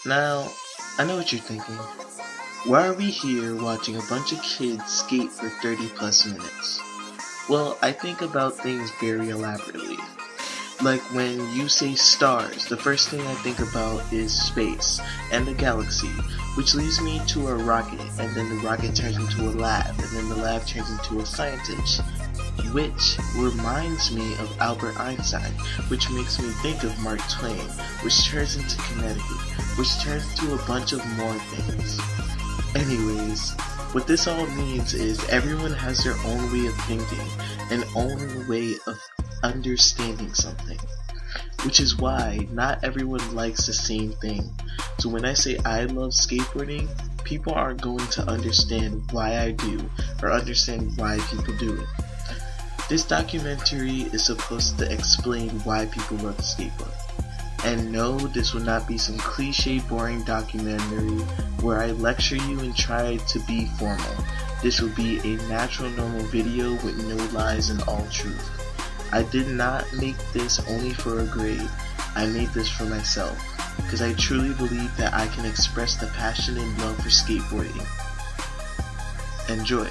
Now, I know what you're thinking. Why are we here watching a bunch of kids skate for 30 plus minutes? Well, I think about things very elaborately. Like when you say stars, the first thing I think about is space and the galaxy, which leads me to a rocket, and then the rocket turns into a lab, and then the lab turns into a scientist, which reminds me of Albert Einstein, which makes me think of Mark Twain, which turns into Connecticut, which turns into a bunch of more things. Anyways, what this all means is everyone has their own way of thinking, an own way of understanding something, which is why not everyone likes the same thing. So when I say I love skateboarding, people aren't going to understand why I do, or understand why people do it. This documentary is supposed to explain why people love to skateboard. And no, this will not be some cliche boring documentary where I lecture you and try to be formal. This will be a natural normal video with no lies and all truth. I did not make this only for a grade. I made this for myself, because I truly believe that I can express the passion and love for skateboarding. Enjoy.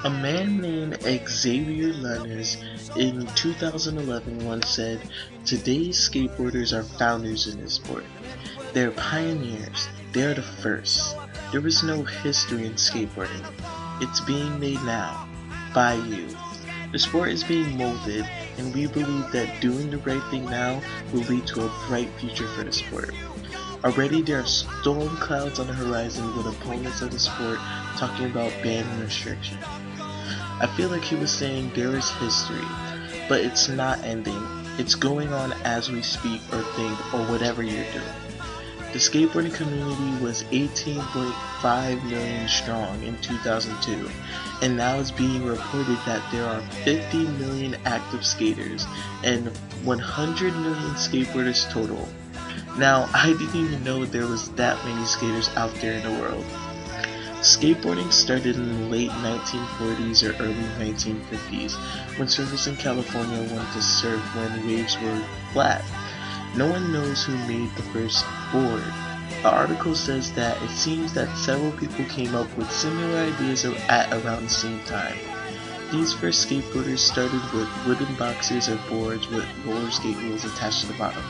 A man named Xavier Leonard in 2011 once said, "Today's skateboarders are founders in this sport. They're pioneers. They're the first. There was no history in skateboarding. It's being made now, by you. The sport is being molded, and we believe that doing the right thing now will lead to a bright future for the sport." Already there are storm clouds on the horizon with opponents of the sport talking about ban and restriction. I feel like he was saying there is history, but it's not ending. It's going on as we speak or think or whatever you're doing. The skateboarding community was 18.5 million strong in 2002, and now it's being reported that there are 50 million active skaters and 100 million skateboarders total. Now, I didn't even know there was that many skaters out there in the world. Skateboarding started in the late 1940s or early 1950s when surfers in California wanted to surf when waves were flat. No one knows who made the first board. The article says that it seems that several people came up with similar ideas at around the same time. These first skateboarders started with wooden boxes or boards with roller skate wheels attached to the bottom.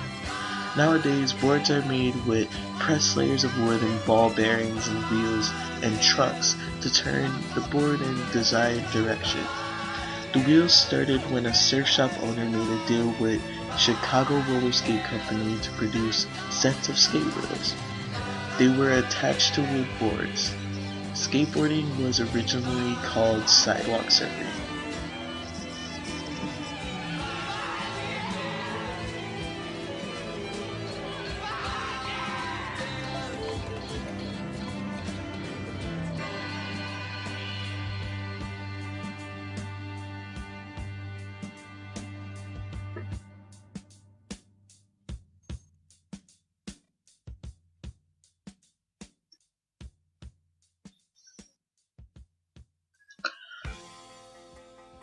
Nowadays, boards are made with pressed layers of wood and ball bearings and wheels and trucks to turn the board in desired direction. The wheels started when a surf shop owner made a deal with Chicago Roller Skate Company to produce sets of skate wheels. They were attached to wood boards. Skateboarding was originally called sidewalk surfing.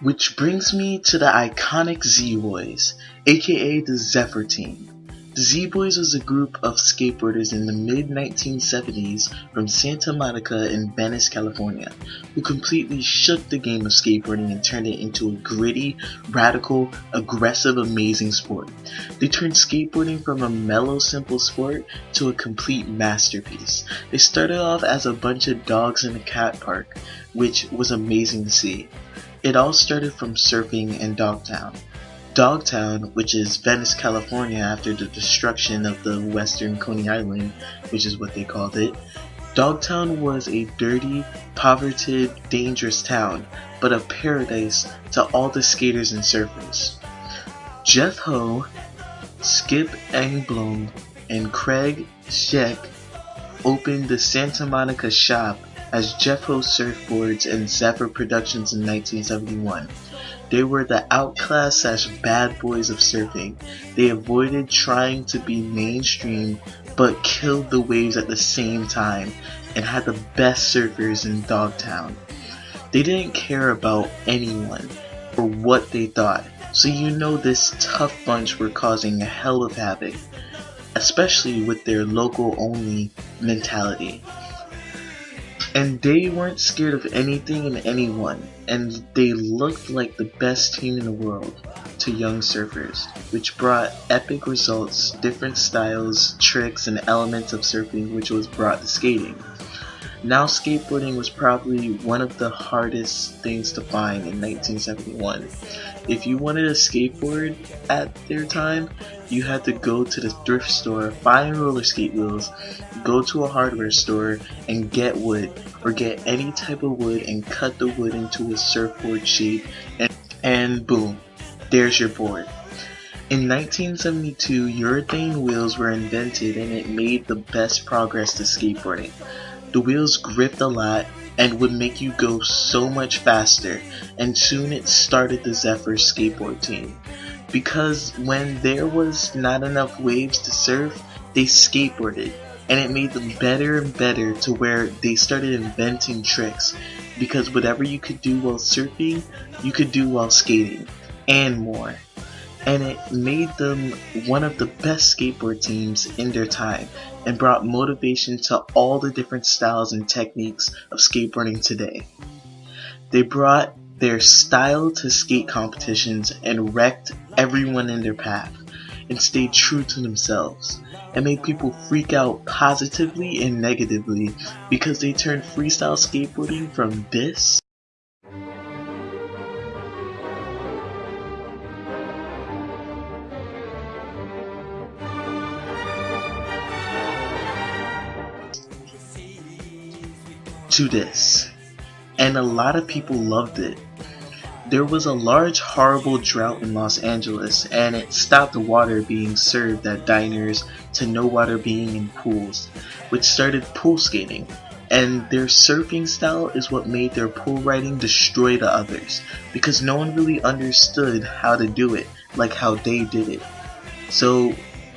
Which brings me to the iconic Z-Boys, aka the Zephyr Team. The Z-Boys was a group of skateboarders in the mid-1970s from Santa Monica in Venice, California, who completely shook the game of skateboarding and turned it into a gritty, radical, aggressive, amazing sport. They turned skateboarding from a mellow, simple sport to a complete masterpiece. They started off as a bunch of dogs in a cat park, which was amazing to see. It all started from surfing in Dogtown. Dogtown, which is Venice, California after the destruction of the western Coney Island, which is what they called it. Dogtown was a dirty, poverty, dangerous town, but a paradise to all the skaters and surfers. Jeff Ho, Skip Engblom, and Craig Scheck opened the Santa Monica shop as Jeff Ho Surfboards and Zephyr Productions in 1971. They were the outclassed/bad boys of surfing. They avoided trying to be mainstream but killed the waves at the same time and had the best surfers in Dogtown. They didn't care about anyone or what they thought, so you know this tough bunch were causing a hell of havoc, especially with their local-only mentality. And they weren't scared of anything and anyone, and they looked like the best team in the world to young surfers, which brought epic results, different styles, tricks, and elements of surfing which was brought to skating. Now skateboarding was probably one of the hardest things to find in 1971. If you wanted a skateboard at their time, you had to go to the thrift store, find roller skate wheels, go to a hardware store, and get wood, or get any type of wood and cut the wood into a surfboard shape, and boom, there's your board. In 1972, urethane wheels were invented and it made the best progress to skateboarding. The wheels gripped a lot and would make you go so much faster, and soon it started the Zephyr skateboard team. Because when there was not enough waves to surf, they skateboarded, and it made them better and better to where they started inventing tricks, because whatever you could do while surfing, you could do while skating, and more. And it made them one of the best skateboard teams in their time, and brought motivation to all the different styles and techniques of skateboarding today. They brought their style to skate competitions and wrecked everyone in their path, and stayed true to themselves, and made people freak out positively and negatively because they turned freestyle skateboarding from this to this. And a lot of people loved it. There was a large horrible drought in Los Angeles, and it stopped the water being served at diners to no water being in pools, which started pool skating. And their surfing style is what made their pool riding destroy the others, because no one really understood how to do it like how they did it. So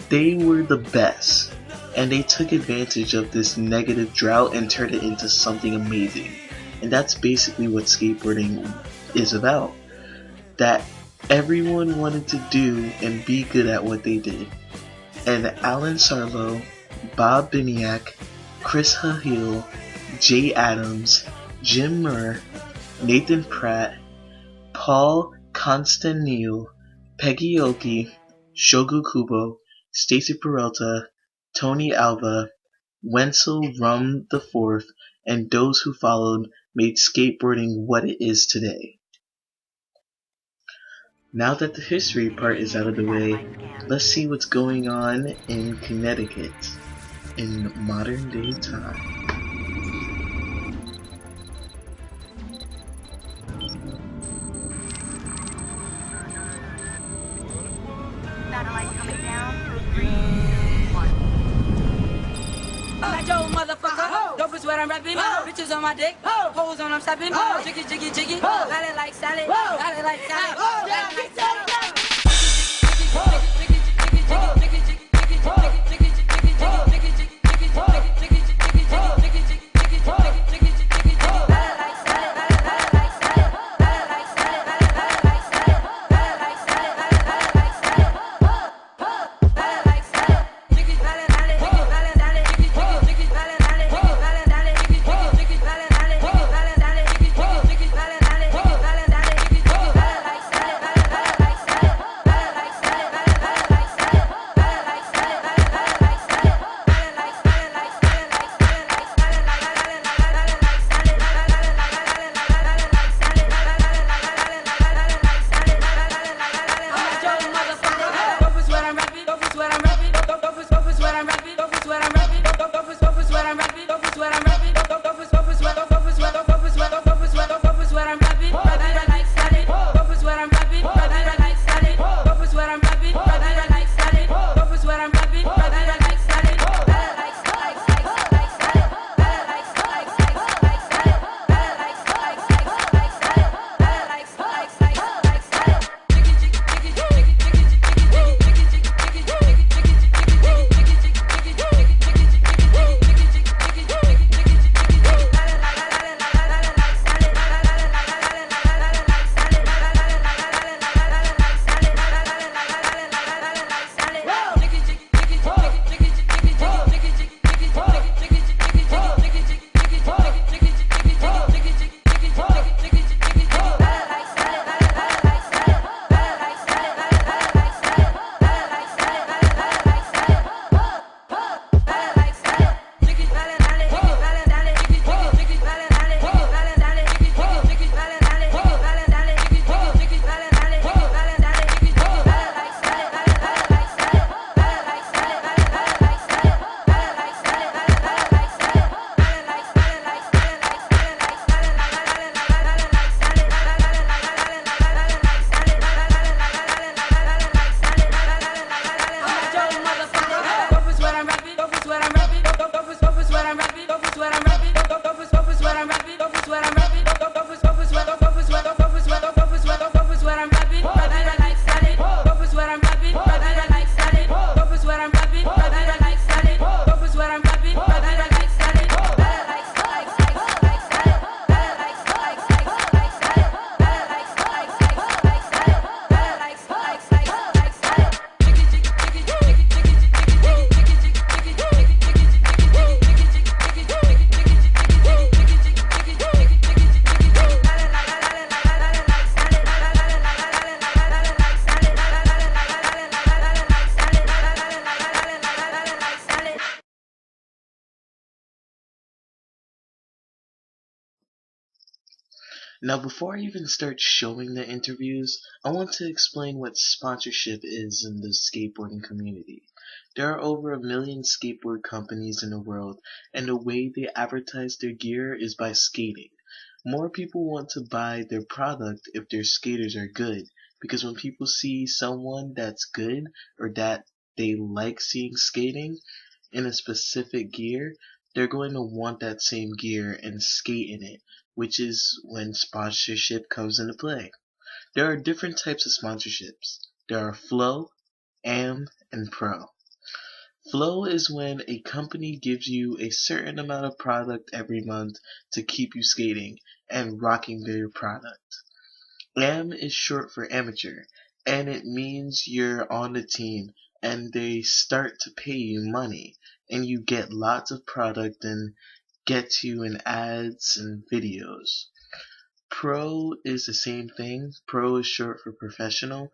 they were the best, and they took advantage of this negative drought and turned it into something amazing. And that's basically what skateboarding is about. That everyone wanted to do and be good at what they did. And Alan Sarlo, Bob Biniak, Chris Hahil, Jay Adams, Jim Murr, Nathan Pratt, Paul Constantine, Peggy Oki, Shogu Kubo, Stacy Peralta, Tony Alva, Wenzel Rum IV, and those who followed made skateboarding what it is today. Now that the history part is out of the way, let's see what's going on in Connecticut in modern day time. Satellite coming down. 3, 2, 1. Like Joe, motherfucker. Dope is what I'm rapping. Bitches on my dick. Hoes on I'm stepping. Jiggy, jiggy, jiggy. Got it like salad. Got it like salad. Got it like salad. Now, before I even start showing the interviews, I want to explain what sponsorship is in the skateboarding community. There are over 1 million skateboard companies in the world, and the way they advertise their gear is by skating. More people want to buy their product if their skaters are good, because when people see someone that's good or that they like seeing skating in a specific gear, they're going to want that same gear and skate in it, which is when sponsorship comes into play. There are different types of sponsorships. There are Flow, AM, and Pro. Flow is when a company gives you a certain amount of product every month to keep you skating and rocking their product. AM is short for amateur, and it means you're on the team and they start to pay you money and you get lots of product and get you in ads and videos. Pro is the same thing. Pro is short for professional.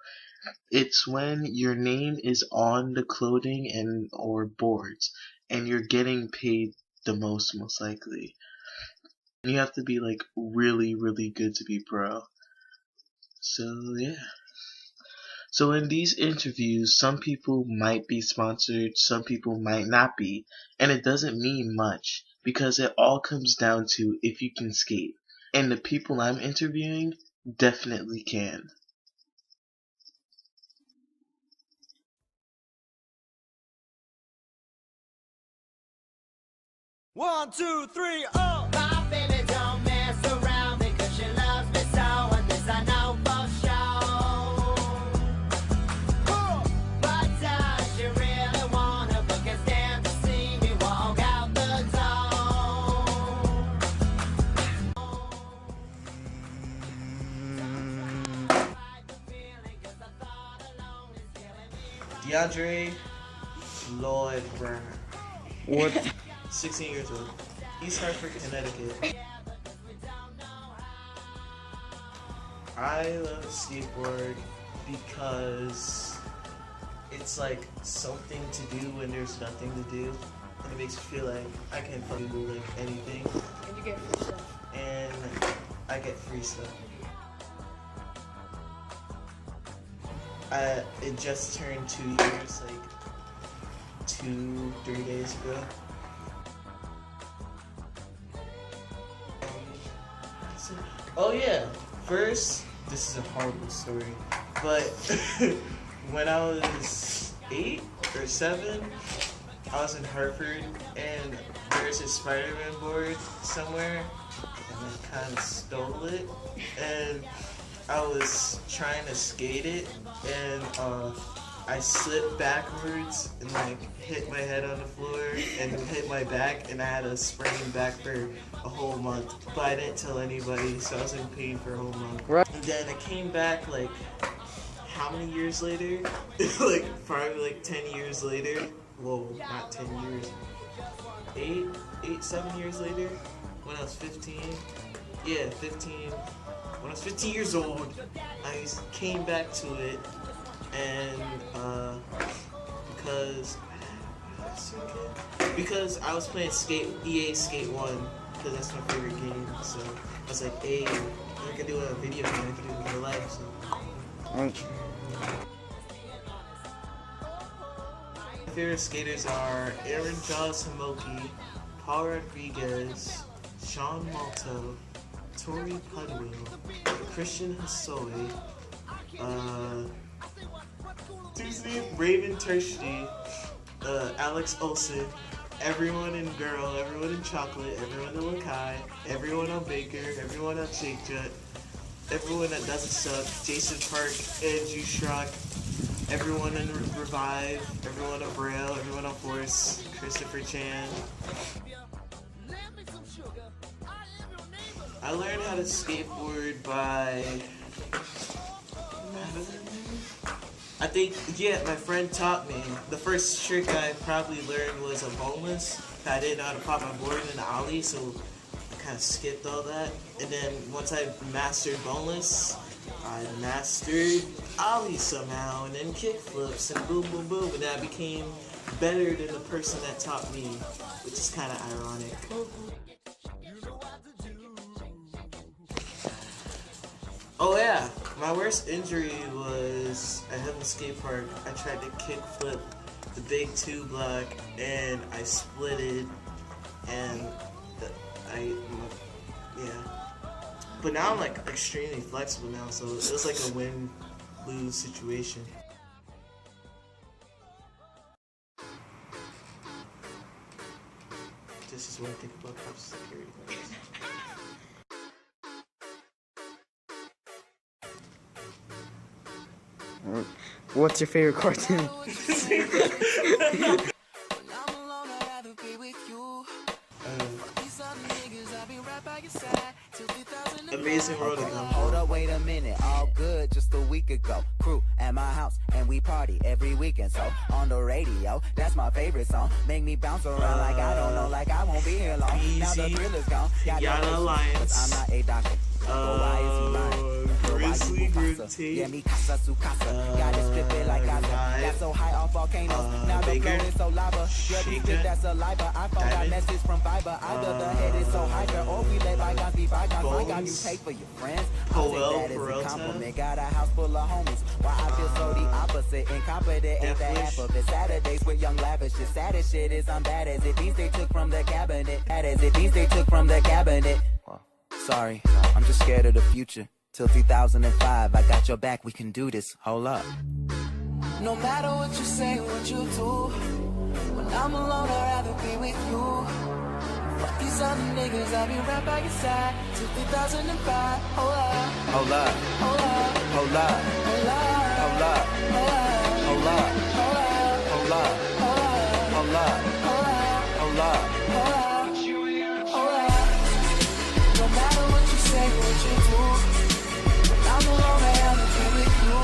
It's when your name is on the clothing and or boards and you're getting paid the most likely. You have to be like really, really good to be pro. So yeah. So in these interviews, some people might be sponsored, some people might not be, and it doesn't mean much because it all comes down to if you can skate. And the people I'm interviewing definitely can. One, two, three, oh! My baby don't mess around because she loves me so, and this I know for sure. Oh! But does she really wanna book a stand to see me walk out the DeAndre Lloyd Brown. What? 16 years old. East Hartford, Connecticut. I love skateboard because it's like something to do when there's nothing to do. And it makes me feel like I can fucking do like anything. And you get free stuff. And I get free stuff. It just turned 2 years, like 2-3 days ago. Oh yeah, first, this is a horrible story, but when I was 8 or 7, I was in Hartford and there's a Spider-Man board somewhere and I kind of stole it and I was trying to skate it and I slipped backwards and like hit my head on the floor and hit my back and I had a sprained back for a whole month. But I didn't tell anybody, so I was in pain for a whole month. Right. And then I came back like, how many years later? Like probably like 10 years later. Whoa, not 10 years. 7 years later? When I was 15. Yeah, 15. When I was 15 years old, I came back to it. And because I was playing EA Skate 1, because that's my favorite game, so I was like, hey, I can do a video game, I can do it in real life, so. My favorite skaters are Aaron Jaws Hamoki, Paul Rodriguez, Sean Malto, Tori Pudwill, Christian Hassoe, Tuesday, Raven Tershty, Alex Olsen, everyone in Girl, everyone in Chocolate, everyone in Lakai, everyone on Baker, everyone on Shake Jet, everyone that doesn't suck, Jason Park, Andrew Schrock, everyone in Revive, everyone on Braille, everyone on Force, Christopher Chan. I learned how to skateboard by... I think, yeah, my friend taught me. The first trick I probably learned was a boneless. I didn't know how to pop my board in the ollie, so I kind of skipped all that. And then once I mastered boneless, I mastered ollie somehow, and then kick flips, and boom, boom, boom. And then I became better than the person that taught me, which is kind of ironic. Oh yeah, my worst injury was I hit the skate park. I tried to kickflip the big 2 block and I splitted and yeah. But now I'm like extremely flexible now, so it was like a win-lose situation. This is what I think about top security guards. What's your favorite cartoon? Amazing World of Gumball. Hold up, wait a minute, all good just a week ago. Crew at my house and we party every weekend. So on the radio, that's my favorite song. Make me bounce around like I don't know, like I won't be here long. Now the thrill is gone. Yada Alliance. I'm not a doctor. Why is he lying? Grizzly Group T. Yeah, me casa su casa. Got it flipping like Gaza. Got so high off volcanoes. Now the flow is so lava. Yeah, we spit that saliva. I found that message from Viber. Either the head is so high, or we let bygones be bygones. My God, you pay for your friends. I take that as a compliment. Got a house full of homies. Why I feel so the opposite. Incompetent ain't the half of it. Saturdays with young lavish. The saddest shit is I'm bad as it means they took from the cabinet. Bad as it means they took from the cabinet. Sorry, I'm just scared of the future. Till 2005, I got your back, we can do this. Hold up. No matter what you say, what you do, when I'm alone, I'd rather be with you. Fuck these other niggas, I'll be right by your side. Till 2005, hold up. Hold up. Hold up. Hold up. Hold up. Hold up. Hold up. Hold up. Hold up. Hold up. Hold up. Hold up. Hold up. No matter what you say, what you do, when I'm alone, I have to be with you.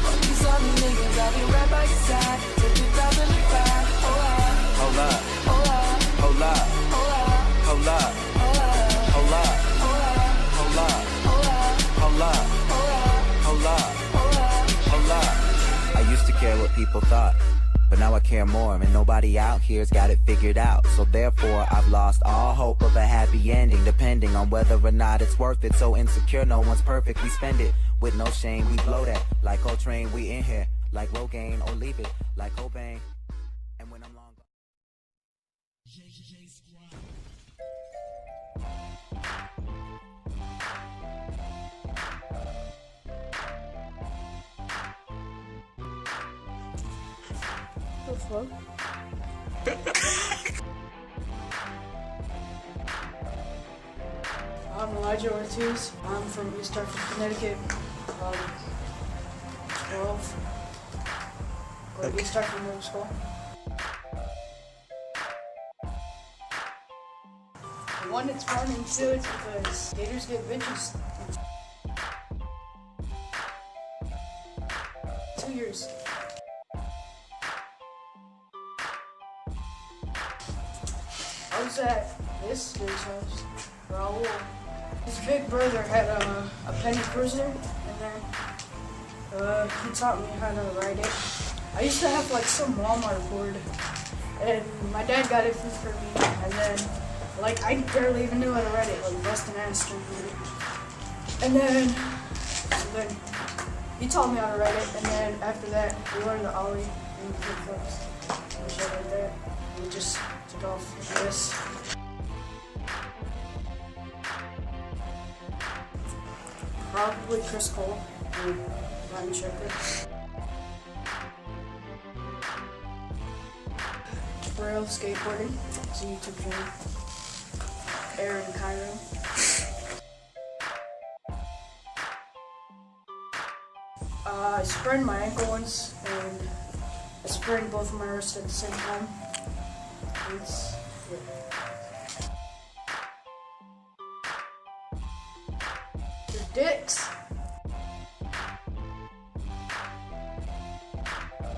Fuck these other niggas, I'll be right by your side till 2005. Hold up. Hold up. Hold up. Hold up. Hold up. Hold up. Hold up. Hold up. Hold up. Hold up. Hold up. Hold up. Hold up. I used to care what people thought, but now I care more, and nobody out here's got it figured out. So therefore, I've lost all hope of a happy ending, depending on whether or not it's worth it. So insecure, no one's perfect, we spend it with no shame. We blow that like Coltrane, we in here like Rogaine, or leave it like Cobain. And when I'm long gone. I'm Elijah Ortiz. I'm from East Hartford, Connecticut. 12. Go to East Hartford Middle School. One, it's fun, and two, it's because gators get bitches. 2 years. I was at this dude's house, Raul. His big brother had a penny cruiser, and then he taught me how to ride it. I used to have like some Walmart board, and my dad got it for me, and then like I barely even knew how to ride it, like busting ass trying to ride it. And then he taught me how to ride it, and then after that we learned the ollie and the flip-flops and shit like that. And we just took off like this. Probably Chris Cole and Ryan Shepherd. Braille Skateboarding, it's a YouTube channel. Aaron Cairo. I sprained my ankle once, and I sprained both of my wrists at the same time. It's, They're dicks.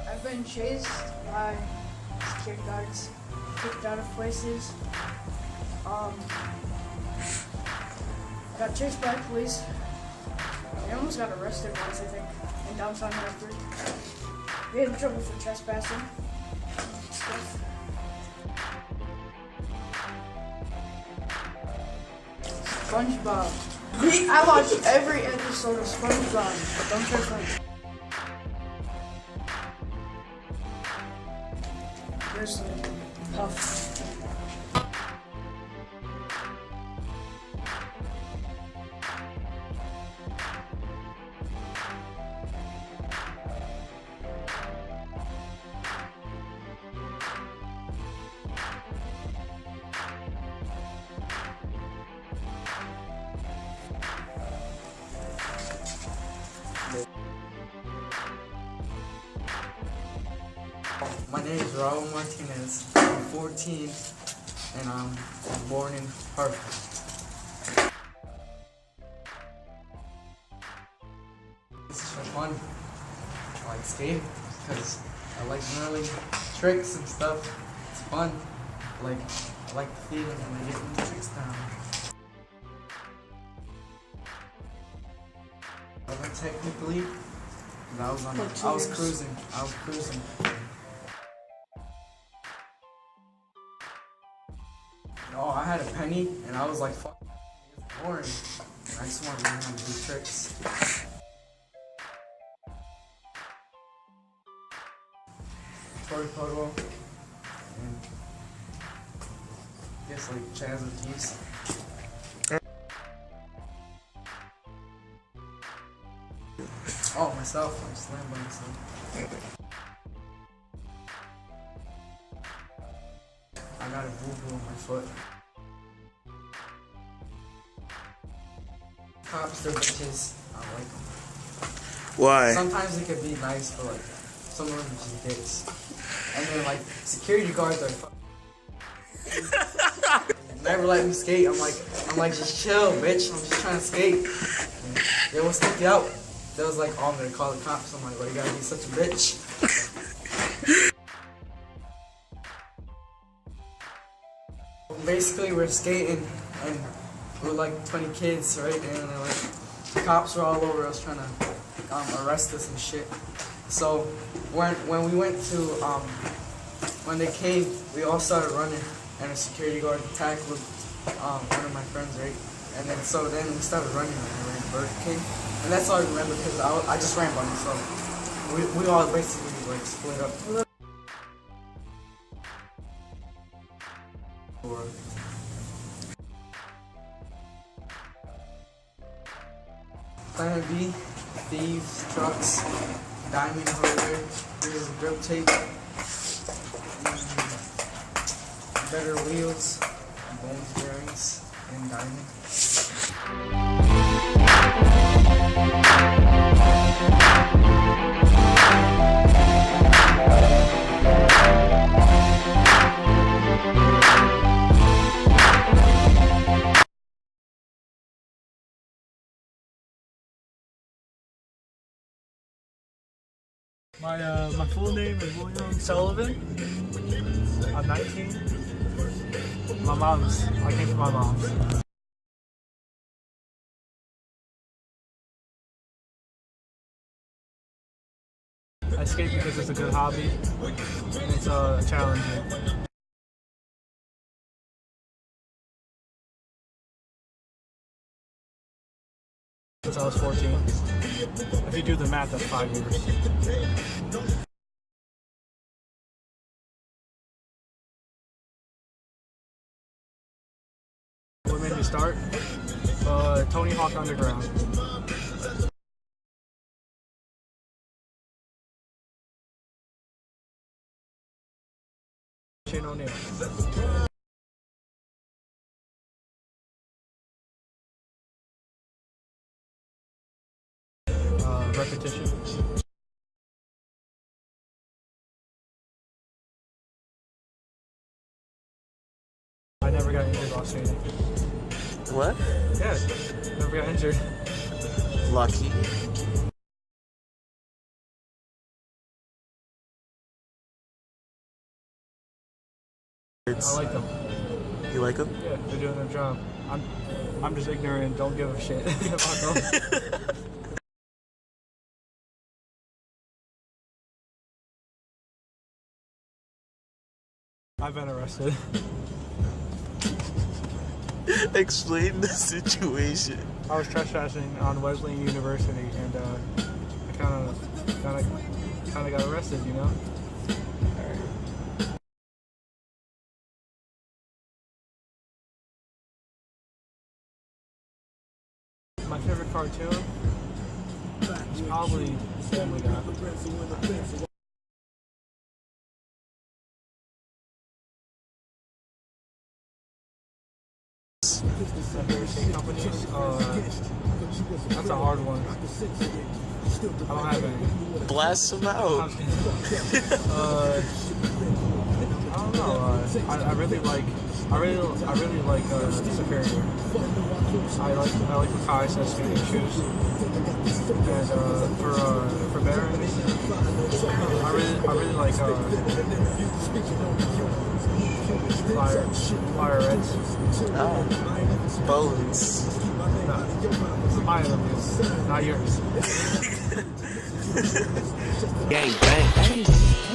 I've been chased by security guards, kicked out of places. Got chased by police. I almost got arrested once, I think, in downtown Hartford. We had trouble for trespassing. Stuff. SpongeBob. I watched every episode of SpongeBob. Don't touch my. There's Puff. My name is Raul Martinez. I'm 14 and I'm born in Hartford. This is for fun. I like skating because I like learning tricks and stuff. It's fun. I like the feeling when I get the tricks down. But technically, I was cruising. Oh, I had a penny, and I was like, fuck, it's boring. I just wanted to learn how to do tricks. Toy Photo, and I guess like Chaz and Keys. Oh, myself, I just landed by myself. I got a boo-boo on my foot. Cops, they're bitches. I like them. Why? Sometimes it could be nice, but like, some of them are just dicks. And then like, security guards are never let me skate. I'm like, just chill, bitch. I'm just trying to skate. And they will sneak you out. They was like, oh, I'm gonna call the cops. I'm like, well, you gotta be such a bitch. Basically, we're skating, and we're like 20 kids, right? And like, the cops were all over us trying to arrest us and shit. So when we went to when they came, we all started running, and a security guard tackled one of my friends, right? And then we started running, and we ran Burger King, and that's all I remember because I just ran by myself. We all basically like split up. Plan B, thieves, trucks, diamond hardware, here's the grip tape, better wheels, bones bearings, and diamond. My full name is William Sullivan. I'm 19. I came from my mom's. I skate because it's a good hobby and it's challenging. Since I was 14. If you do the math, that's 5 years. What made me start? Tony Hawk Underground. Shane O'Neill. Repetition. I never got injured while skating. What? Yeah, never got injured. Lucky. I like them. You like them? Yeah, they're doing their job. I'm just ignorant and don't give a shit about them. I've been arrested. Explain the situation. I was trespassing on Wesleyan University, and I kind of got arrested, you know. My favorite cartoon is probably Family Guy. Companies, that's a hard one. I don't have any. Blast them out. I don't know. I really like Superior. I like what Kai says to choose. And for Baron, I really like Fire Reds. Oh, Bones. No, it's my opinion, not yours. Gang bang.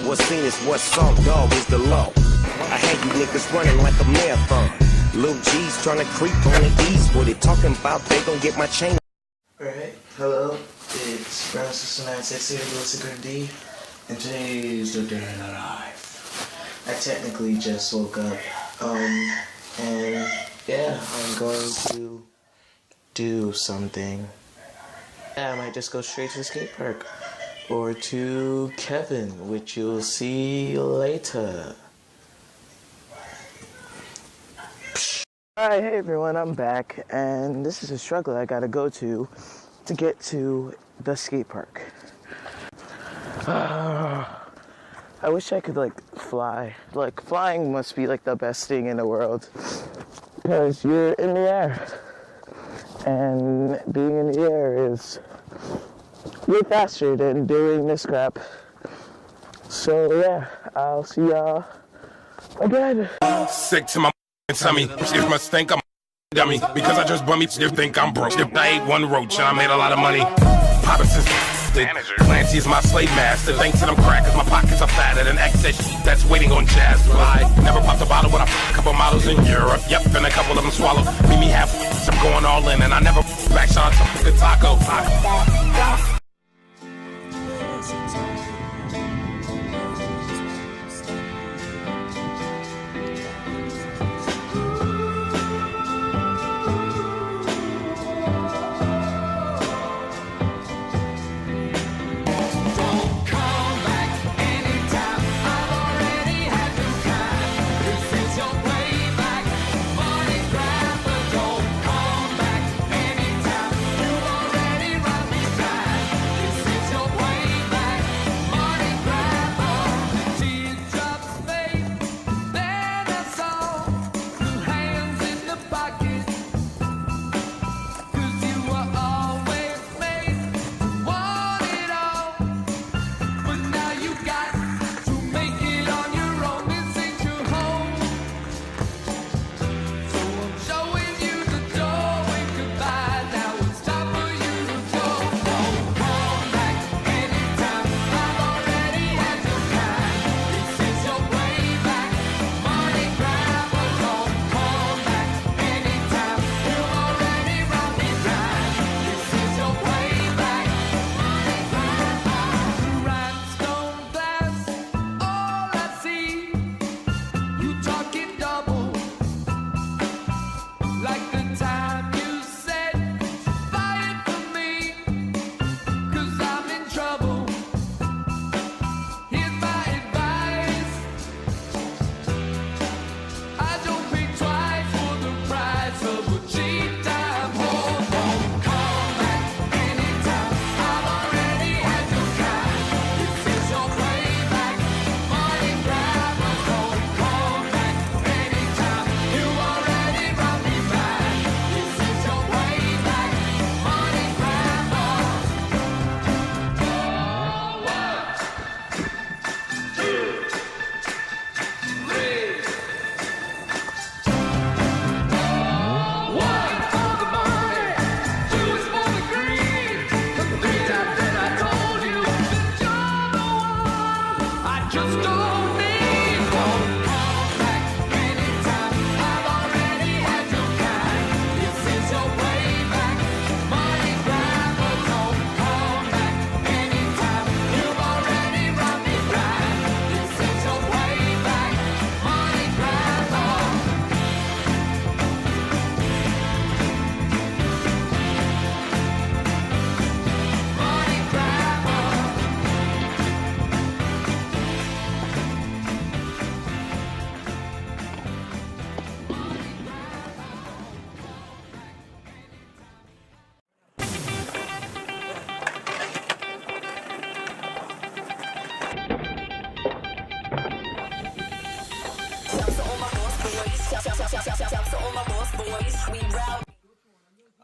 What's seen is what's saw, dog is the law. I had you niggas running like a marathon. Lil G's trying to creep on the east. What they talking about? They gon' get my chain. Alright, hello. It's Brown 6960 Blessed D, and today is the day in the life. I technically just woke up. And yeah, I'm going to do something. Yeah, I might just go straight to the skate park. Or to Kevin, which you'll see later. Alright, hey everyone, I'm back, and this is a struggle I gotta go to get to the skate park. I wish I could, like, fly. Like, flying must be, like, the best thing in the world. Because you're in the air. And being in the air is way faster than doing this crap. So, yeah, I'll see y'all again. Sick to my tummy. If my stink, I'm dummy. Because I just bummy, you think I'm broke. I ate one roach and I made a lot of money. Poppin' since Clancy is my slave master. Thanks to them crackers, my pockets are fatter than excess sheet that's waiting on jazz. Fly. Never popped a bottle with a couple models in Europe. Yep, and a couple of them swallowed. Meet me half. I'm going all in, and I never back shot some good taco.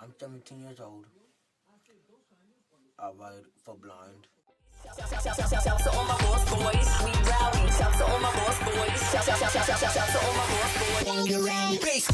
I'm 17 years old. I ride for blind. Shout to all my boss boys, we rowdy. Shout to all my boss boys. Shout to all my boss boys. Bass.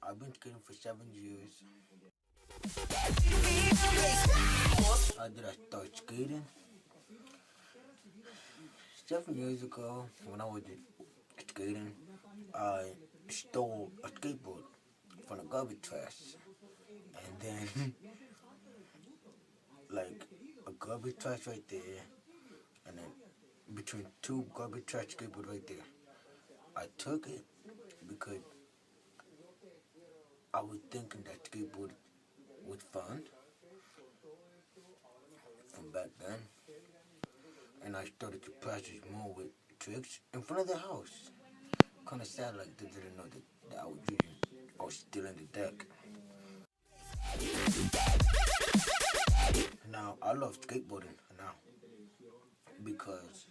I've been skating for 7 years. How did I start skating? 7 years ago, when I was skating, I stole a skateboard from the garbage trash. And then, like, a garbage trash right there, and then between two garbage trash skateboards right there. I took it because I was thinking that skateboard was fun from back then, and I started to practice more with tricks in front of the house. Kind of sad, like they didn't know that I was using or stealing the deck. Now I love skateboarding now because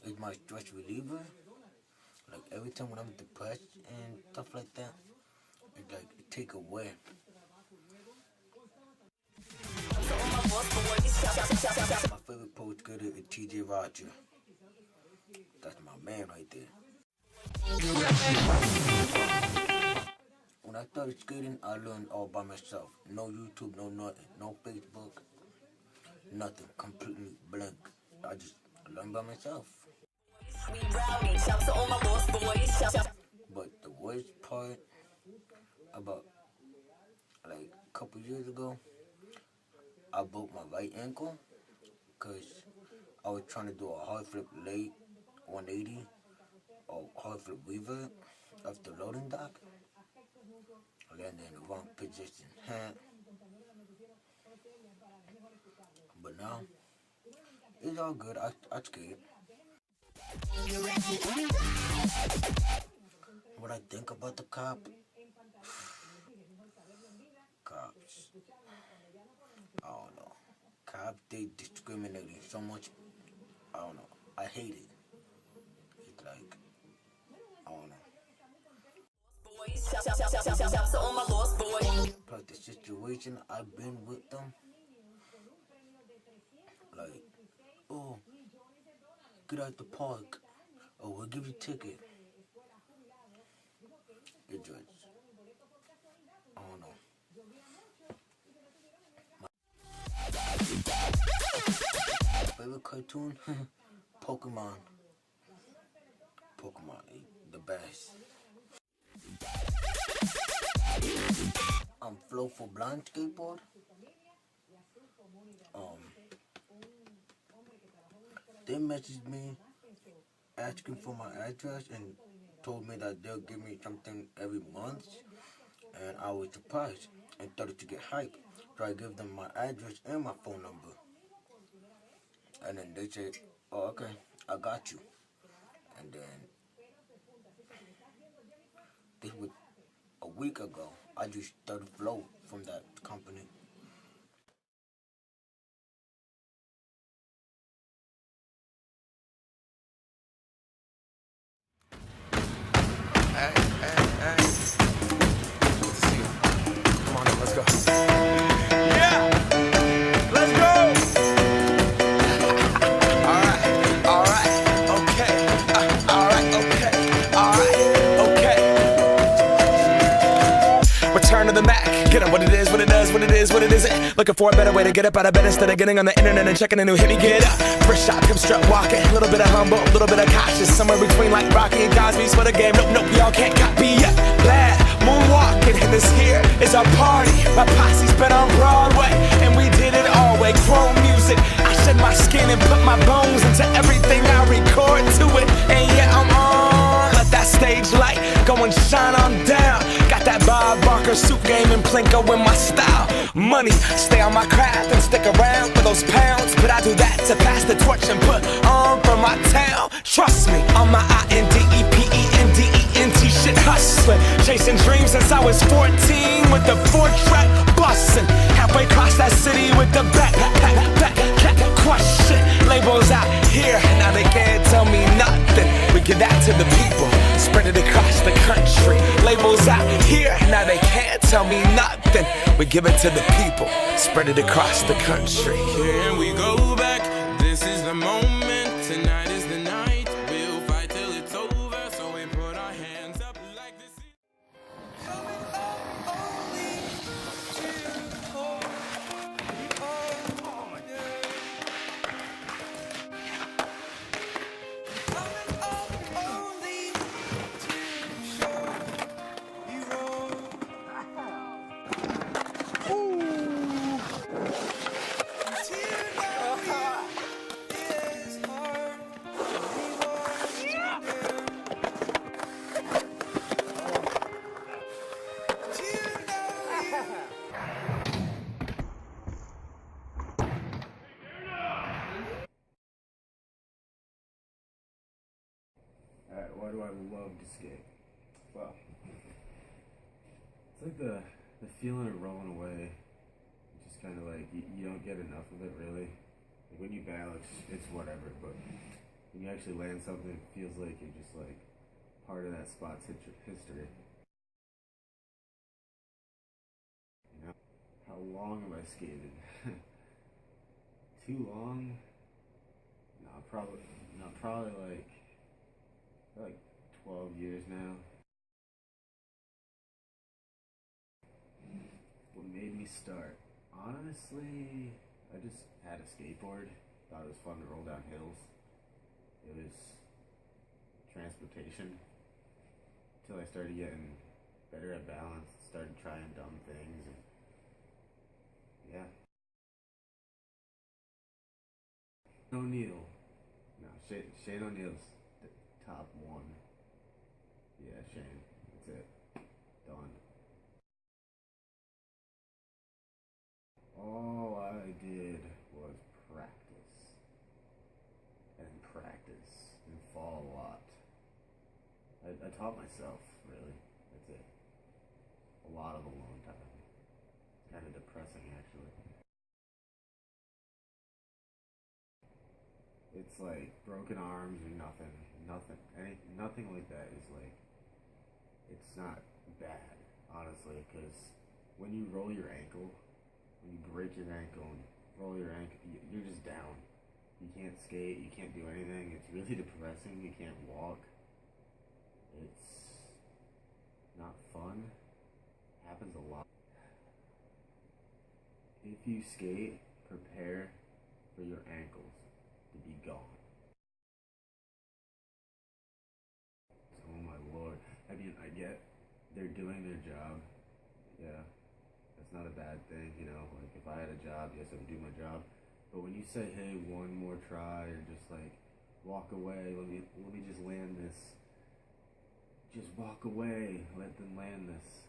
it's my stress reliever. Like every time when I'm depressed and stuff like that, it like take away. My favorite pro skater is TJ Roger. That's my man right there. When I started skating, I learned all by myself. No YouTube, no nothing, no Facebook, nothing. Completely blank. I just learned by myself. But the worst part about like a couple years ago, I broke my right ankle because I was trying to do a hard flip late 180 or hard flip reverse off the loading dock. I landed in the wrong position. But now it's all good. I skate. What I think about the cops, I don't know. Cops, they discriminating so much. I don't know. I hate it. It's like, I don't know. Plus the situation I've been with them, like, oh, get out the park, or we'll give you a ticket. It just, I don't know. My favorite cartoon, Pokemon. Pokemon, the best. Flow for Blind skateboard. They messaged me asking for my address and told me that they'll give me something every month, and I was surprised and started to get hype. So I gave them my address and my phone number, and then they said, "Oh, okay, I got you." And then this was a week ago. I just started Flow from that company. Hey. Good to see you. Come on in, let's go. Yeah! Let's go! Alright, okay. Okay. Return to the Mac. Get up what it is, what it does, what it is, what it isn't. Looking for a better way to get up out of bed instead of getting on the internet and checking a new hit. Me get up. First shot, come strut walking. A little bit of humble, a little bit of cautious. Somewhere between like Rocky and Cosby's for the game. Nope, y'all can't copy yet. Glad moonwalking, and this here is our party. My posse's been on Broadway, and we did it all way. Chrome music. I shed my skin and put my bones into everything I record to it. And yeah, I'm on. Let that stage light go and shine on down. Got that Bob Barker liquor, soup game, and Plinko in my style. Money, stay on my craft and stick around for those pounds. But I do that to pass the torch and put on for my town. Trust me, on my INDEPENDENT shit hustling. Chasing dreams since I was 14 with the 4-track bustin'. Halfway across that city with the back question. Labels out here, now they can't tell me nothing. We give that to the people, spread it across the country. Labels out here, now they can't tell me nothing. We give it to the people, spread it across the country. Here we go back, this is the moment, tonight is the night. We'll fight till it's over, so we put our hands up like this. Alright, why do I love to skate? Well, it's like the feeling of rolling away. Just kind of like, you don't get enough of it, really. Like when you bail, it's whatever, but when you actually land something, it feels like you're just like part of that spot's history. You know? How long have I skated? Too long? No, probably like 12 years now. What made me start? Honestly, I just had a skateboard. Thought it was fun to roll down hills. It was transportation. Until I started getting better at balance, started trying dumb things, and yeah. O'Neal. No, Shane O'Neal's the top one. Yeah, Shane. That's it. Done. All I did was practice. And practice. And fall a lot. I taught myself, really. That's it. A lot of alone time. It's kind of depressing, actually. It's like broken arms or nothing. Nothing like that is like, it's not bad, honestly, because when you roll your ankle, when you break your ankle and roll your ankle, you're just down. You can't skate, you can't do anything. It's really depressing. You can't walk. It's not fun. Happens a lot. If you skate, prepare for your ankles to be gone. Oh my lord. I mean, I get they're doing their job. Yeah. That's not a bad thing, you know. Like, if I had a job, yes, I would do my job. But when you say, hey, one more try, or just like, walk away, let me just land this. Just walk away, let them land this.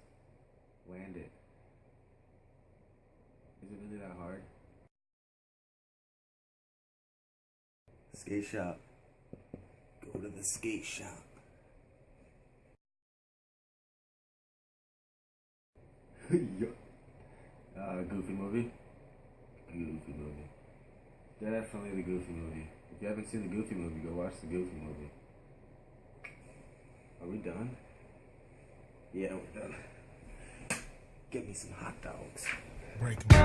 Land it. Is it really that hard? Skate shop. Go to the skate shop. Goofy movie? Goofy movie. Definitely the Goofy movie. If you haven't seen the Goofy movie, go watch the Goofy movie. Are we done? Yeah, we're done. Get me some hot dogs. Break 'em.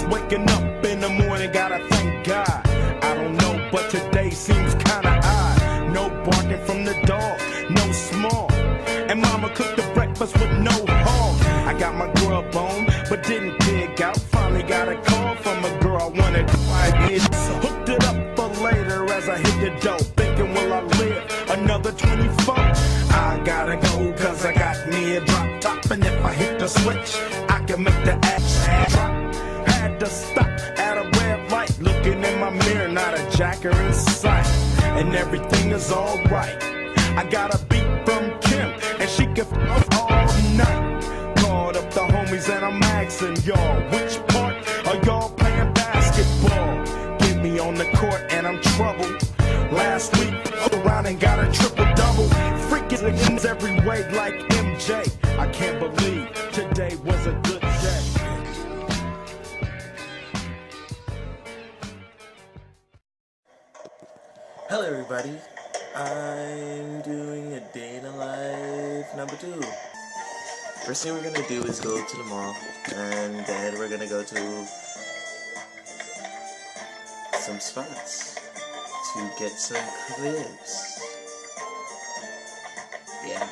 Waking up in the morning, gotta thank God. I don't know, but today seems kinda odd. No barking from the dog, no small. And mama cooked the breakfast with no hog. I got my grub on, but didn't dig out. Finally got a call from a girl I wanted to fight. Hooked it up for later. another 24. I gotta go cause I got me a drop top, and if I hit the switch, I can make the ass drop. Had to stop at a red light, looking in my mirror, not a jacker in sight, and everything is alright. I got a beat from Kim, and she can f all night. Called up the homies and I'm asking y'all, which part are y'all playing basketball? Get me on the court and I'm troubled. Last week, around and got a triple-double. Freaking against every way like MJ. I can't believe today was a good day. Hello everybody, I'm doing a day in the life number 2. First thing we're gonna do is go to the mall, and then we're gonna go to some spots to get some clips. Yeah.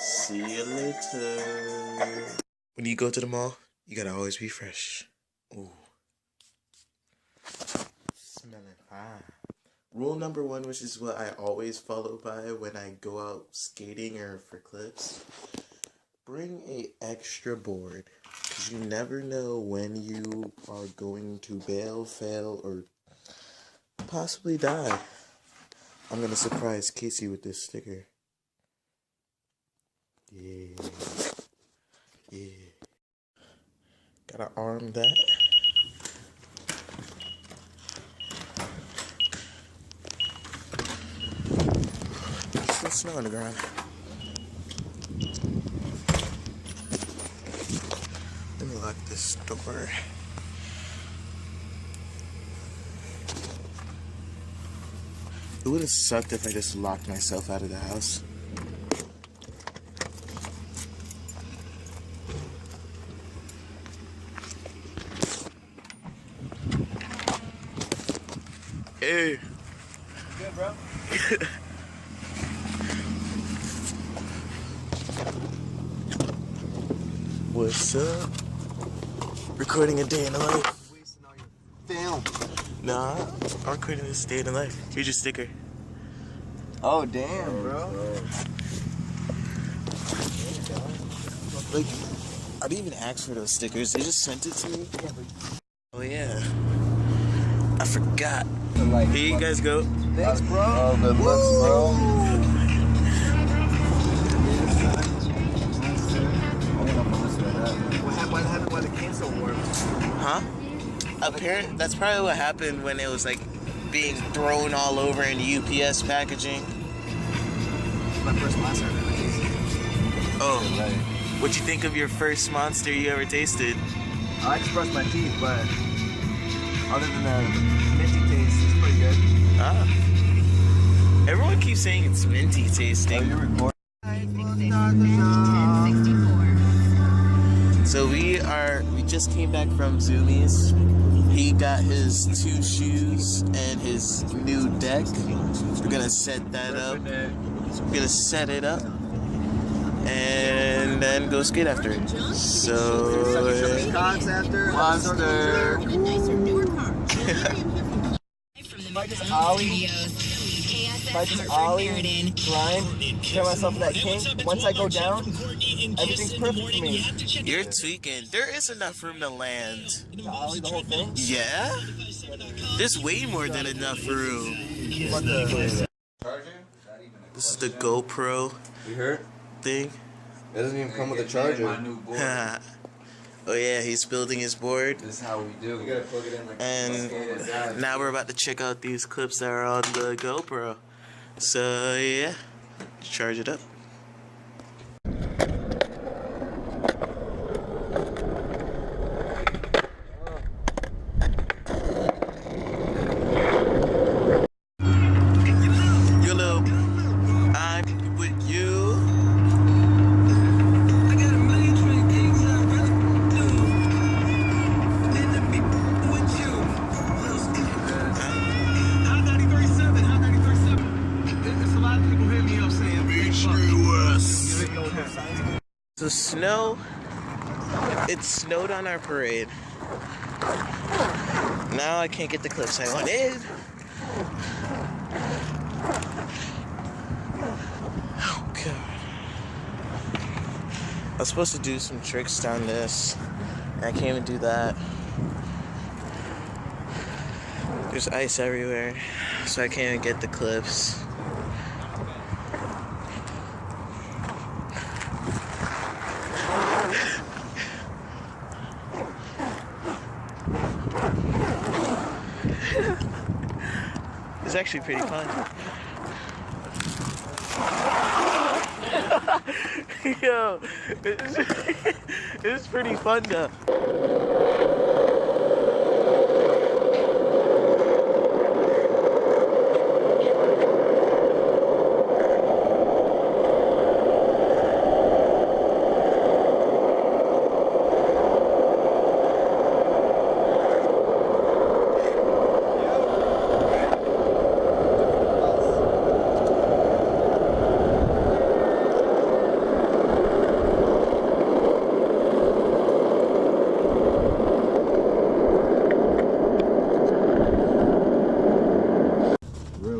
See you later. When you go to the mall, you gotta always be fresh. Ooh. Smelling fine. Rule number 1, which is what I always follow by when I go out skating or for clips. Bring a extra board, because you never know when you are going to bail, fail, or possibly die. I'm gonna surprise Casey with this sticker. Yeah. Yeah. Gotta arm that. There's still snow on the ground. Let me lock this door. It would have sucked if I just locked myself out of the house. Hey. Good, bro. What's up? Recording a day in the life. Film. Nah, I'm recording this day in the life. Here's your sticker. Oh, damn, bro. Like, I didn't even ask for those stickers. They just sent it to me. Oh, yeah. I forgot. Here you guys go. Thanks, bro. Oh, good looks, bro. What happened when the cancel worked? Huh? Apparently, that's probably what happened when it was like being thrown all over in UPS packaging. My first monster I've ever tasted. Oh, right. What'd you think of your first monster you ever tasted? I just brushed my teeth, but other than the minty taste, it's pretty good. Ah. Everyone keeps saying it's minty tasting. Are you recording? So we just came back from Zoomies. He got his 2 shoes and his new deck. We're gonna set that up. We're gonna set it up and then go skate after it. So Monster. If I just ollie, grind, turn myself in that kink, once I go down, everything's perfect for me. You're tweaking. There is enough room to land. To ollie the whole thing? Yeah? There's way more than enough room. This is the GoPro You heard? thing. It doesn't even come with a charger. Oh yeah, he's building his board. This is how we do. You gotta plug it in like And now we're about to check out these clips that are on the GoPro. So yeah, charge it up. YOLO, I'm with you. So snow, it snowed on our parade. Now I can't get the clips I wanted. I was supposed to do some tricks down this, and I can't even do that. There's ice everywhere, so I can't even get the clips. It's actually pretty fun. Yo, it's pretty fun though.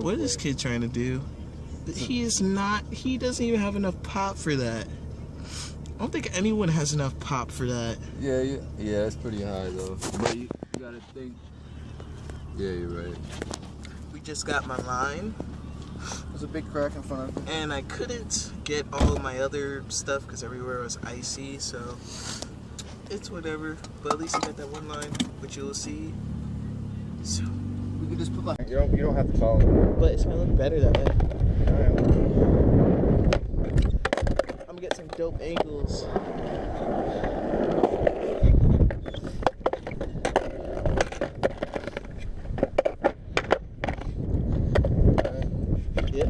What is this kid trying to do? He doesn't even have enough pop for that. I don't think anyone has enough pop for that. Yeah, it's pretty high though. But you gotta think. Yeah, you're right. We just got my line. There's a big crack in front of me. And I couldn't get all of my other stuff because everywhere was icy, so it's whatever. But at least I got that one line, which you'll see. So we could just put like you don't have to follow me. But it's gonna look better that way. I'm gonna get some dope angles. Yeah.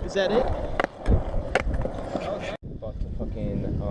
Is that it? About to fucking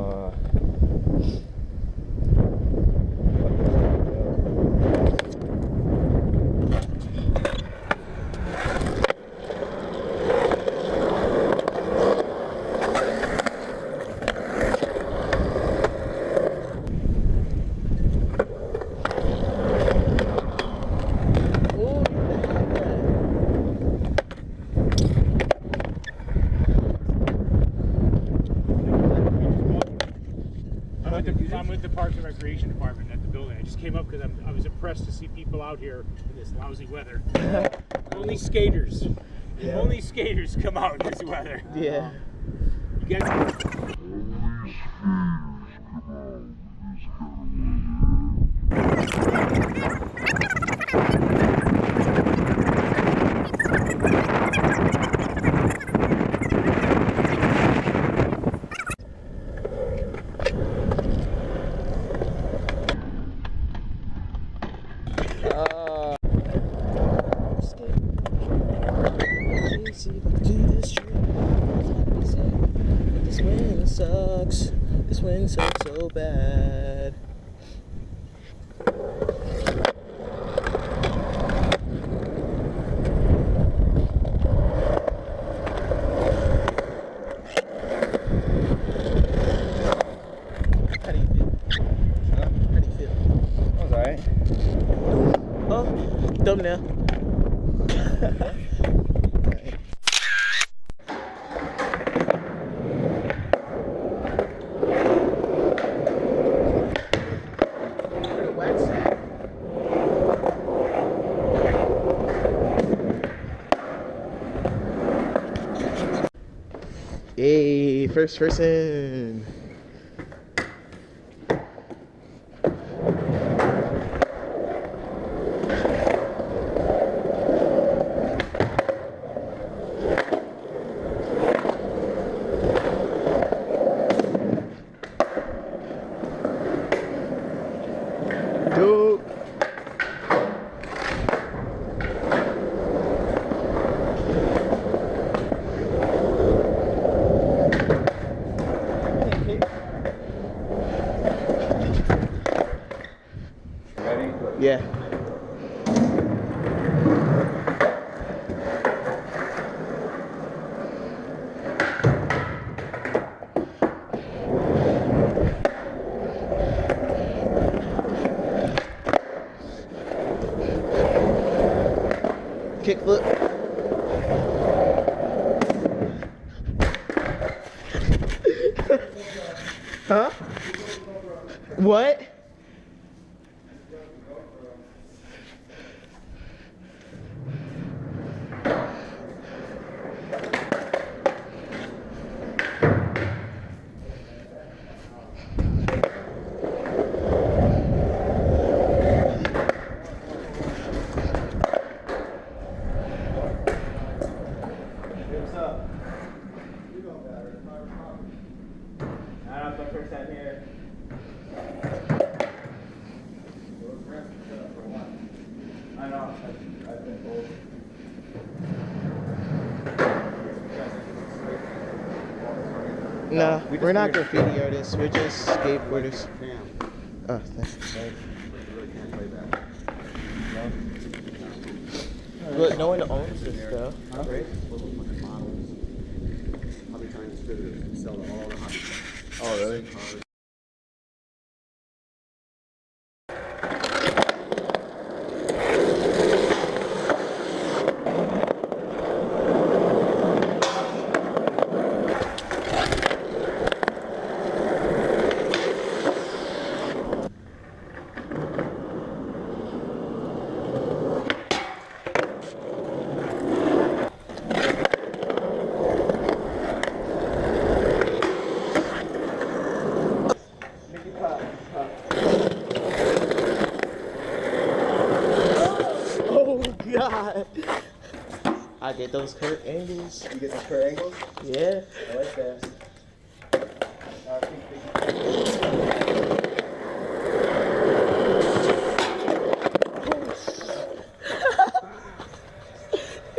I'm with the Parks and Recreation Department at the building. I just came up because I was impressed to see people out here in this lousy weather. Only skaters. Yeah. Only skaters come out in this weather. Yeah. You guys. Sucks. This wind sucks so bad. How do you feel? How do you feel? That was alright. Oh, thumbnail. Hey, first person. Dope. Kickflip. Huh? What? No, we're not graffiti artists. We're just skateboarders. Oh, thanks. But no one owns this though. Right? Oh, really? God. I get those Kurt angles. You get those Kurt angles? Yeah. I like that.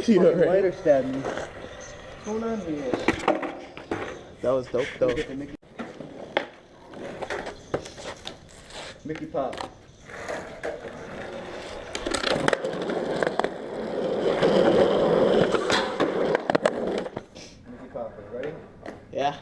You know, right? Lighter stabbed me. What's going on here? That was dope though. Mickey Pop. Mickey Pop, ready? Yeah.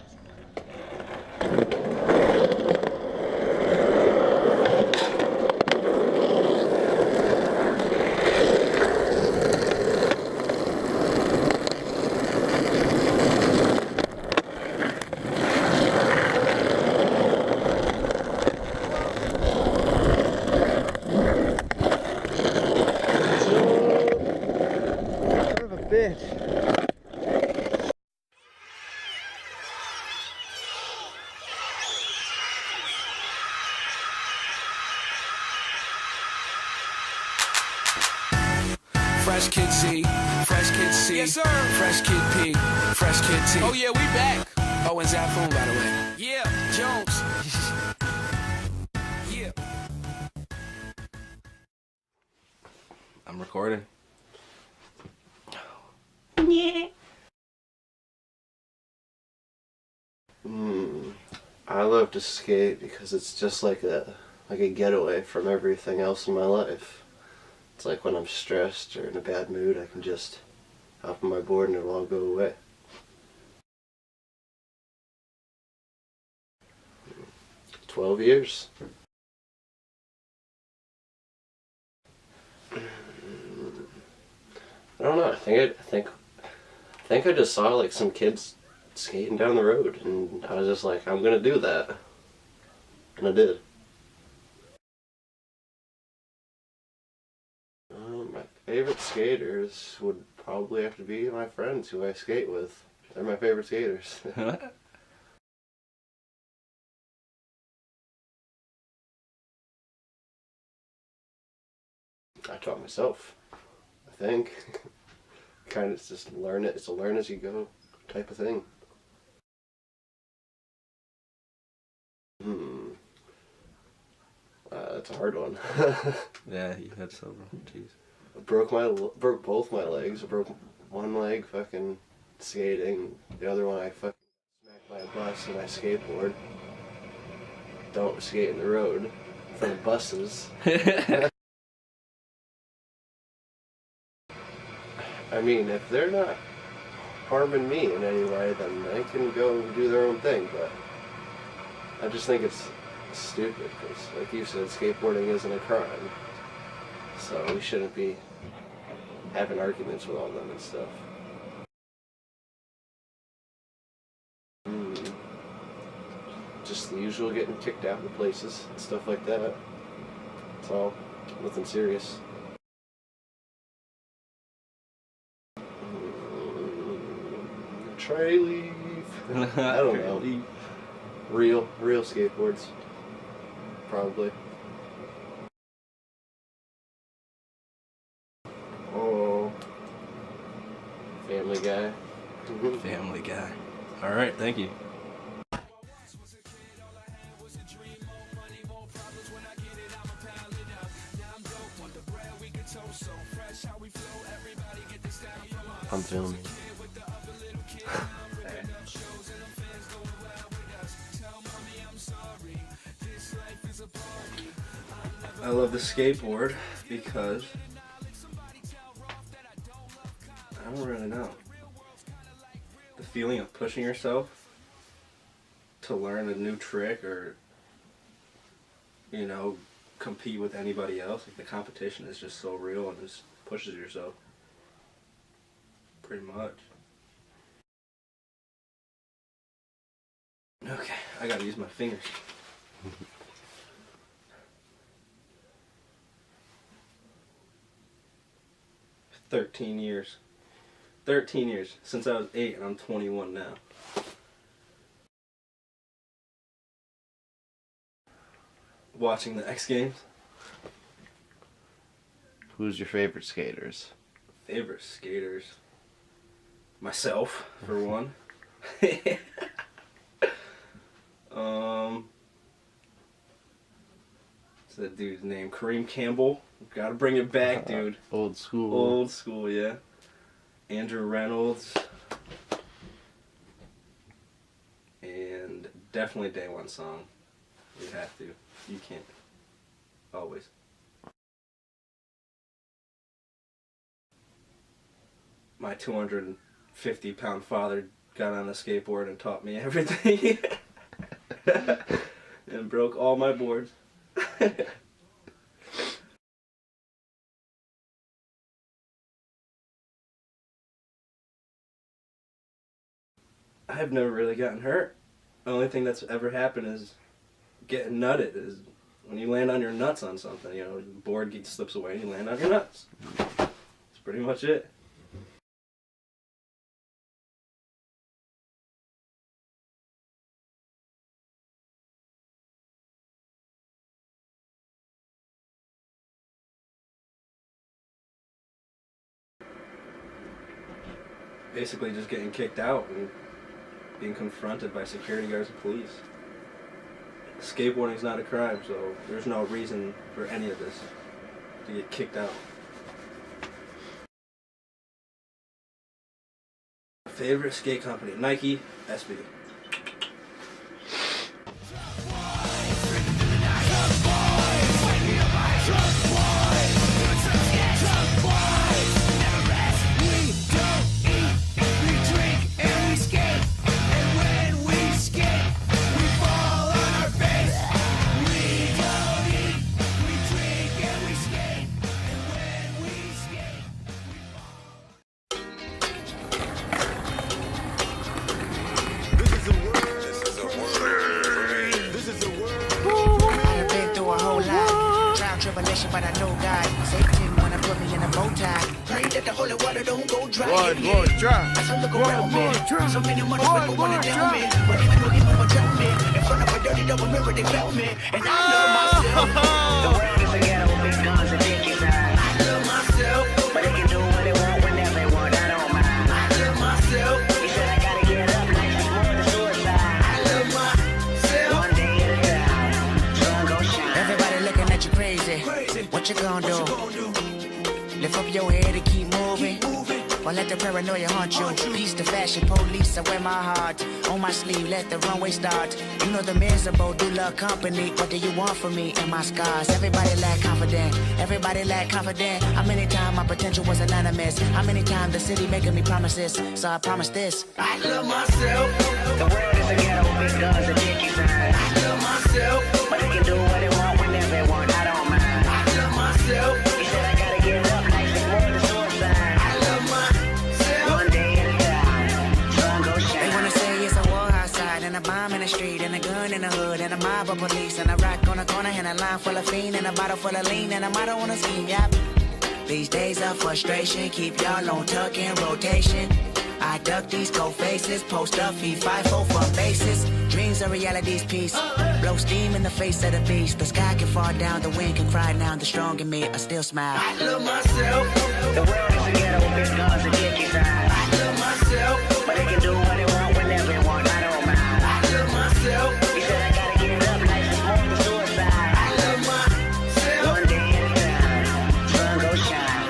Fresh Kid Z, Fresh Kid C, yes, sir. Fresh Kid P, Fresh Kid T. Oh yeah, we back. Oh, and Zafoon, by the way. Yeah, Jones. Yeah. I'm recording. Yeah. I love to skate because it's just like a getaway from everything else in my life. It's like when I'm stressed or in a bad mood, I can just hop on my board and it'll all go away. "12 years. I don't know. I think I just saw like some kids skating down the road, and I was just like, I'm gonna do that, and I did. My favorite skaters would probably have to be my friends who I skate with. They're my favorite skaters. I taught myself, I think. Kind of just learn it. It's a learn as you go type of thing. That's a hard one. Yeah, you had several. Jeez. I broke both my legs. I broke one leg fucking skating. The other one I fucking smacked by a bus on my skateboard. Don't skate in the road for the buses. I mean, if they're not harming me in any way, then they can go do their own thing, but I just think it's stupid, because like you said, skateboarding isn't a crime, so we shouldn't be having arguments with all of them and stuff. Just the usual, getting kicked out of places and stuff like that. It's all nothing serious. Try leave. I don't know. Real skateboards. Probably. Oh. Family Guy. Family Guy. Alright, thank you. I'm filming. I love the skateboard because I don't really know. The feeling of pushing yourself to learn a new trick or, you know, compete with anybody else. Like, the competition is just so real and just pushes yourself. Pretty much. Okay, I gotta use my fingers. 13 years. 13 years since I was 8 and I'm 21 now. Watching the X Games. Who's your favorite skaters? Favorite skaters? Myself, for one. What's that dude's name? Kareem Campbell. Gotta bring it back, dude. Old school. Old school, yeah. Andrew Reynolds. And definitely Day One Song. You have to. You can't. Always. My 250-pound father got on a skateboard and taught me everything. And broke all my boards. I've never really gotten hurt. The only thing that's ever happened is getting nutted. Is when you land on your nuts on something, you know, the board slips away and you land on your nuts. That's pretty much it. Basically just getting kicked out and being confronted by security guards and police. Skateboarding is not a crime, so there's no reason for any of this to get kicked out. Favorite skate company? Nike, SB. But I know God, Satan wanna put me in a bow tie. Pray that the holy water don't go dry. One more try. As I look around me, so many motherfuckers wanna down me, but even though they wanna drown me, in front of a dirty double mirror they found me, and I love myself. The world is a ghetto with big guns and dick inside. I love myself, but they can do what they want whenever they want. I don't mind. I love myself. He said I gotta get up, life is more than suicide. I love myself. One day at a time, sun gon' shine. Everybody looking at you crazy. What you gonna do? Lift up your head and keep moving. Or let the paranoia haunt you. Peace to fashion police, I wear my heart on my sleeve, let the runway start. You know the miserable do love company. What do you want from me and my scars? Everybody lack confident. Everybody lack confident. How many times my potential was anonymous? How many times the city making me promises? So I promise this. I love myself. The world is a ghetto with big guns and dick inside. I love myself. But they can do what they want whenever they want. I don't mind. I love myself. He said I gotta get up, life is more than suicide. a mob of police, and a rock on a corner, and a line full of fiend, and a bottle full of lean, and a motto on a scheme, yep. These days of frustration keep y'all on tuck in rotation. I duck these cold faces, post up, feed 5-4 for bases. Dreams are reality's piece. Blow steam in the face of the beast. The sky can fall down, the wind can cry now. The strong in me, I still smile. I love myself. The world is a ghetto with guns and dickies. I love myself. But they can do what they want whenever they want. I don't mind. I love myself. He said I gotta get it up like it's more than suicide. I love myself. One day at a time, sun go shine.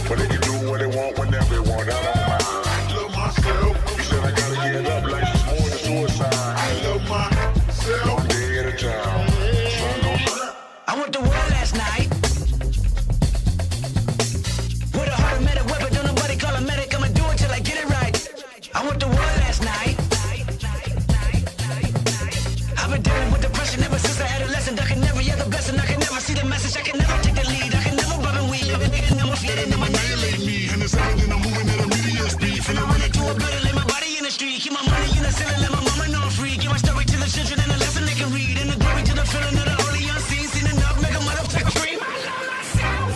But they can do what they want whenever they want. I don't mind. I love myself. He said I gotta get it up like it's more than suicide. I love myself. One day at a time. I went to war last night. With a heart of medic weapon, don't nobody call a medic. I'ma do it till I get it right. I went to war last night. I've been dealing with depression ever since I adolescent. I can never hear the blessing. I can never see the message. I can never take the lead. I can never rub and weave. Annihilate me, and it's everything I'm moving at a medium speed. Finna run into a building, lay my body in the street. Keep my money in the ceiling, let my mama know I'm free. Give my story to the children and a lesson they can read. And the glory to the feeling of the holy unseen. Seen enough, make a mother take a scream. I love myself.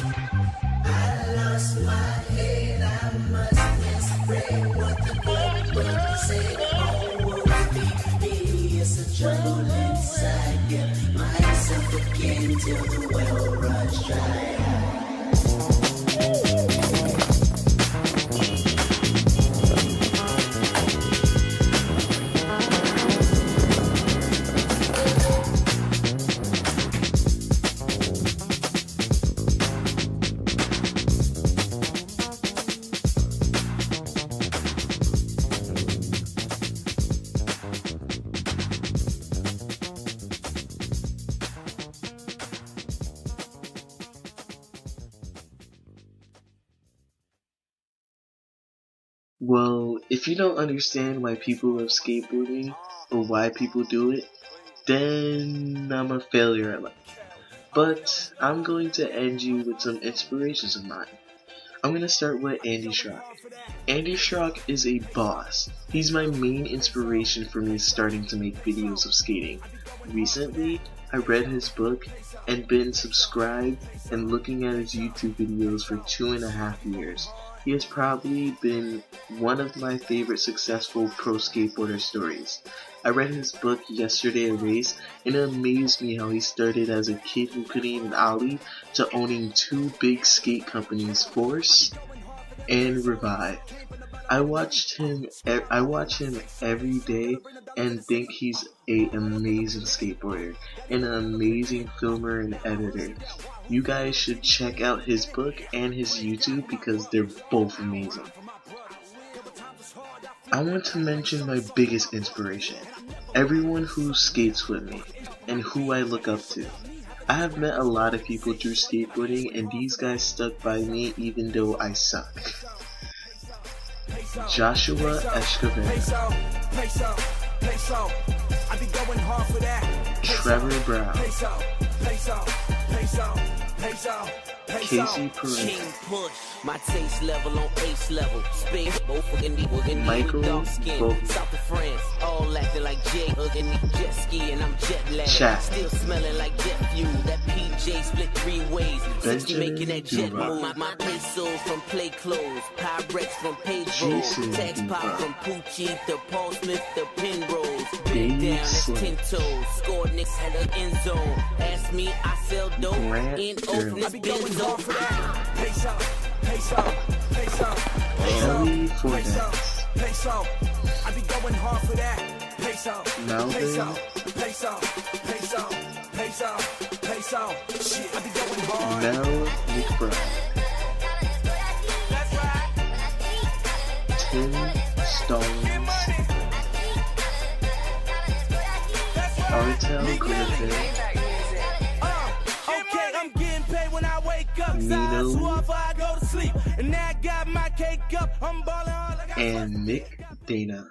I lost my head, I must misread what the Bible said. Oh, me, it's a trouble inside. Get myself again till the well runs dry. Well, if you don't understand why people love skateboarding or why people do it, then I'm a failure at life. But I'm going to end you with some inspirations of mine. I'm going to start with Andy Schrock. Andy Schrock is a boss. He's my main inspiration for me starting to make videos of skating. Recently, I read his book and been subscribed and looking at his YouTube videos for 2.5 years. He has probably been one of my favorite successful pro skateboarder stories. I read his book Yesterday a Race, and it amazed me how he started as a kid who couldn't even ollie to owning 2 big skate companies, Force and Revive. I watch him every day and think he's an amazing skateboarder and an amazing filmer and editor. You guys should check out his book and his YouTube because they're both amazing. I want to mention my biggest inspiration, everyone who skates with me and who I look up to. I have met a lot of people through skateboarding and these guys stuck by me even though I suck. Joshua Escobar, Trevor Brown, Casey Perez, my taste level on ace level. Space both in the Michael dark skin. Bolt, South of France, all acting like Jay in the jet ski and I'm jet lagged. Chat, Still smelling like jet fuel. That PJ split 3 ways. 60 making that jet move. My pesos from play clothes. Pyrex from page rolls. Tax pop from Poochie to Paul Smith to pin rolls. Big down, that's 10 toes. Scored Knicks had an end zone. Ask me, I sell dope in Oakland. Benzo. Peso, peso, peso, Kelly Fordex, peso. I be going hard for that. Peso, Melvin, peso, peso, peso, peso. Shit, I be going hard. Mel McBride, Tim Stones, Artel Griffin, Nino, and Mick Dana,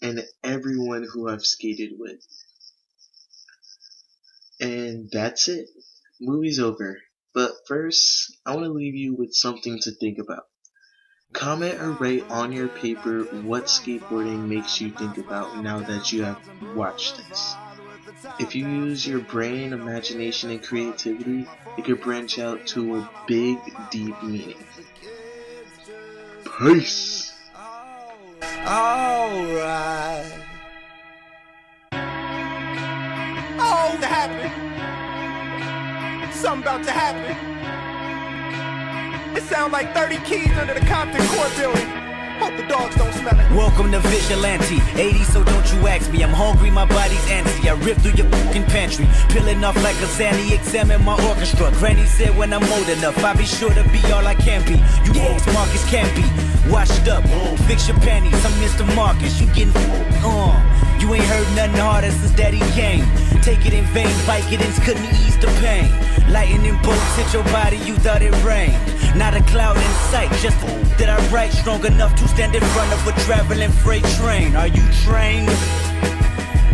and everyone who I've skated with. And that's it. Movie's over. But first, I want to leave you with something to think about. Comment or write on your paper what skateboarding makes you think about now that you have watched this. If you use your brain, imagination, and creativity, it could branch out to a big, deep meaning. Peace! Alright. Oh, to happen. Something about to happen. It sounds like 30 keys under the Compton Court building. Hope the dogs don't smell it. Welcome to Vigilante 80, so don't you ask me. I'm hungry, my body's antsy. I rip through your fucking pantry, peeling off like a Zanny. Examine my orchestra. Granny said when I'm old enough, I'll be sure to be all I can be. You old Marcus can't be washed up. Fix your panties, I'm Mr. Marcus. You getting you ain't heard nothing harder since Daddy came. Take it in vain, Vicodins couldn't ease the pain. Lightning bolts hit your body, you thought it rained. Not a cloud in sight, just that I write strong enough to stand in front of a traveling freight train. Are you trained?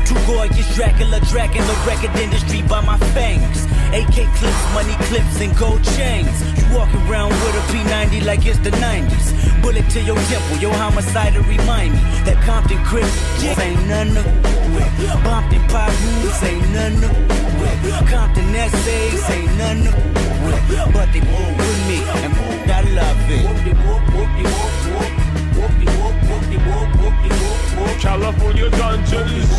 Too gorgeous, Dracula tracking the record industry by my fangs. AK clips, money clips, and gold chains. You walking around with a P90 like it's the 90s. Bullet to your temple, your homicide to remind me that Compton Crip ain't none of with. Bompton Pop Rules ain't none of with. Compton Essays ain't none of with. But they with me, and I love it. California dungeons.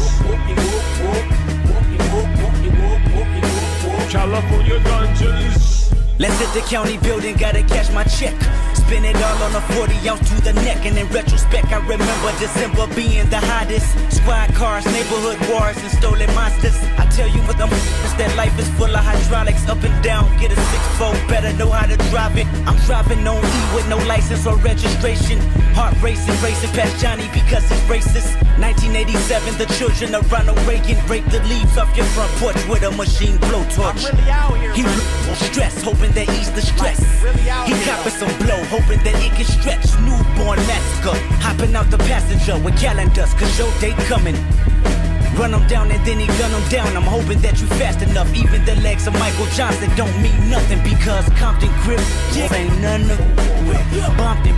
California dungeons. Let's hit the county building, gotta cash my check. Spin it all on a 40 ounce to the neck. And in retrospect, I remember December being the hottest. Squad cars, neighborhood wars, and stolen monsters. I tell you what, that life is full of hydraulics. Up and down, get a 6-4, better know how to drive it. I'm driving on E with no license or registration. Heart racing, racing past Johnny because he's racist. 1987, the children of Ronald Reagan break the leaves off your front porch with a machine blowtorch. I'm really out here, he stress, hoping that ease the stress. Really he copping some blow, hoping that it can stretch. Newborn massacre, hopping out the passenger with calendars, cause your day coming. Run him down and then he gun him down. I'm hoping that you fast enough. Even the legs of Michael Johnson don't mean nothing because Compton Crip ain't none of with. Bompton